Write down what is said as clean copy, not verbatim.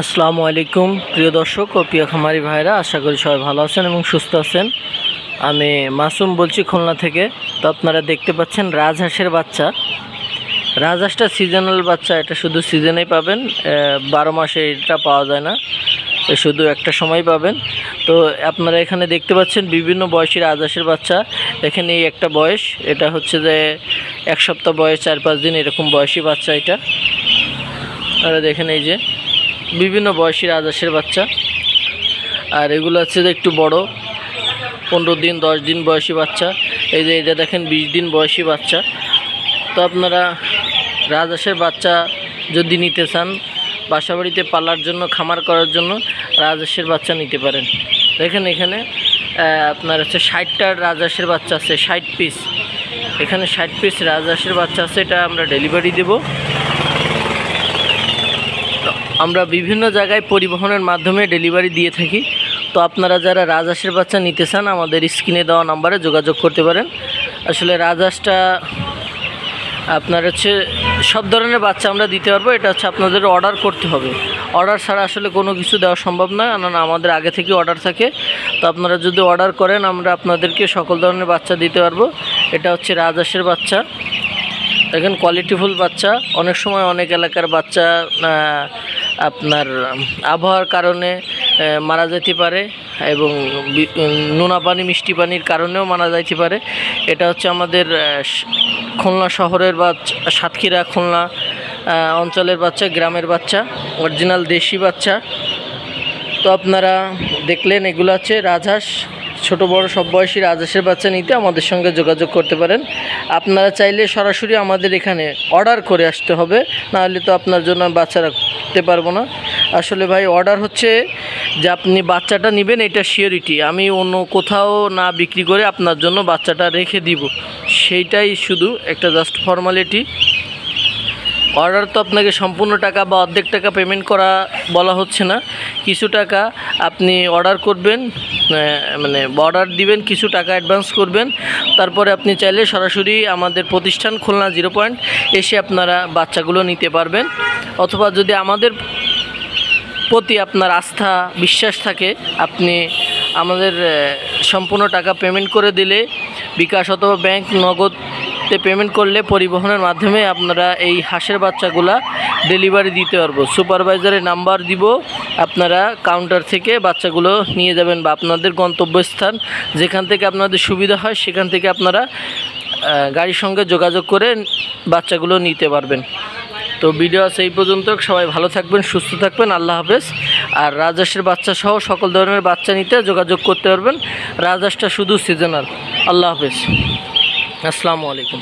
আসসালামু আলাইকুম প্রিয় দর্শক ও প্রিয় খামারি ভাইরা, আশা করি সবাই ভালো আছেন এবং সুস্থ আছেন। আমি মাসুম বলছি খুলনা থেকে। তো আপনারা দেখতে পাচ্ছেন রাজহাঁসের বাচ্চা। রাজহাঁসটা সিজনাল বাচ্চা, এটা শুধু সিজনেই পাবেন, 12 মাসে এটা পাওয়া যায় না, শুধু একটা সময় পাবেন। তো আপনারা এখানে দেখতে পাচ্ছেন বিভিন্ন বয়সী রাজহাঁসের বাচ্চা। এখানে এই একটা বয়স, এটা হচ্ছে যে 1 সপ্তাহ বয়স, 4-5 দিন এরকম বয়সী বাচ্চা এটা। আর দেখেন এই যে বিভিন্ন বয়সী রাজহাঁসের বাচ্চা। আর এগুলো হচ্ছে যে একটু বড়, 15 দিন 10 দিন বয়সী বাচ্চা। এই যে এটা দেখেন 20 দিন বয়সী বাচ্চা। তো আপনারা রাজহাঁসের বাচ্চা যদি নিতে চান, বাসাবাড়িতে পালার জন্য, খামার করার জন্য রাজহাঁসের বাচ্চা নিতে পারেন। দেখেন এখানে আপনার হচ্ছে 60টা রাজহাঁসের বাচ্চা আছে, 60 পিস। এখানে 60 পিস রাজহাঁসের বাচ্চা আছে, এটা আমরা ডেলিভারি দেব। আমরা বিভিন্ন জায়গায় পরিবহনের মাধ্যমে ডেলিভারি দিয়ে থাকি। তো আপনারা যারা রাজহাঁসের বাচ্চা নিতে চান, আমাদের স্ক্রিনে দেওয়া নাম্বারে যোগাযোগ করতে পারেন। আসলে রাজহাঁসটা আপনার হচ্ছে সব ধরনের বাচ্চা আমরা দিতে পারবো, এটা হচ্ছে আপনাদের অর্ডার করতে হবে। অর্ডার ছাড়া আসলে কোনো কিছু দেওয়া সম্ভব না, কারণ আমাদের আগে থেকে অর্ডার থাকে। তো আপনারা যদি অর্ডার করেন, আমরা আপনাদেরকে সকল ধরনের বাচ্চা দিতে পারবো। এটা হচ্ছে রাজহাঁসের বাচ্চা। দেখেন কোয়ালিটিফুল বাচ্চা। অনেক সময় অনেক এলাকার বাচ্চা আপনার আবহাওয়ার কারণে মারা যেতে পারে, এবং নোনা পানি মিষ্টি পানির কারণেও মারা যাইতে পারে। এটা হচ্ছে আমাদের খুলনা শহরের বা সাতক্ষীরা খুলনা অঞ্চলের বাচ্চা, গ্রামের বাচ্চা, অরিজিনাল দেশি বাচ্চা। তো আপনারা দেখলেন, এগুলো হচ্ছে রাজহাঁস। ছোট বড় সব বয়সী রাজহাঁসের বাচ্চা নিতে আমাদের সঙ্গে যোগাযোগ করতে পারেন। আপনারা চাইলে সরাসরি আমাদের এখানে অর্ডার করে আসতে হবে, নাহলে তো আপনার জন্য বাচ্চা রাখতে পারবো না। আসলে ভাই, অর্ডার হচ্ছে যে আপনি বাচ্চাটা নেবেন, এটা সিওরিটি। আমি অন্য কোথাও না বিক্রি করে আপনার জন্য বাচ্চাটা রেখে দিব, সেইটাই শুধু একটা জাস্ট ফর্মালিটি। অর্ডার তো আপনাকে সম্পূর্ণ টাকা বা অর্ধেক টাকা পেমেন্ট করা বলা হচ্ছে না। কিছু টাকা আপনি অর্ডার করবেন, মানে অর্ডার দিবেন, কিছু টাকা অ্যাডভান্স করবেন। তারপরে আপনি চাইলে সরাসরি আমাদের প্রতিষ্ঠান খুলনা 0 পয়েন্ট এসে আপনারা বাচ্চাগুলো নিতে পারবেন। অথবা যদি আমাদের প্রতি আপনার আস্থা বিশ্বাস থাকে, আপনি আমাদের সম্পূর্ণ টাকা পেমেন্ট করে দিলে, বিকাশ অথবা ব্যাংক নগদে পেমেন্ট করলে পরিবহনের মাধ্যমে আপনারা এই হাঁসের বাচ্চাগুলা ডেলিভারি দিতে পারবো। সুপারভাইজারের নাম্বার দিব, আপনারা কাউন্টার থেকে বাচ্চাগুলো নিয়ে যাবেন, বা আপনাদের গন্তব্যস্থান যেখান থেকে আপনাদের সুবিধা হয় সেখান থেকে আপনারা গাড়ির সঙ্গে যোগাযোগ করে বাচ্চাগুলো নিতে পারবেন। তো ভিডিও আছে এই পর্যন্ত। সবাই ভালো থাকবেন, সুস্থ থাকবেন, আল্লাহ হাফেজ। আর রাজহাঁসের বাচ্চা সহ সকল ধরনের বাচ্চা নিতে যোগাযোগ করতে পারবেন। রাজহাঁসটা শুধু সিজনাল। আল্লাহ হাফেজ, আসসালামু আলাইকুম।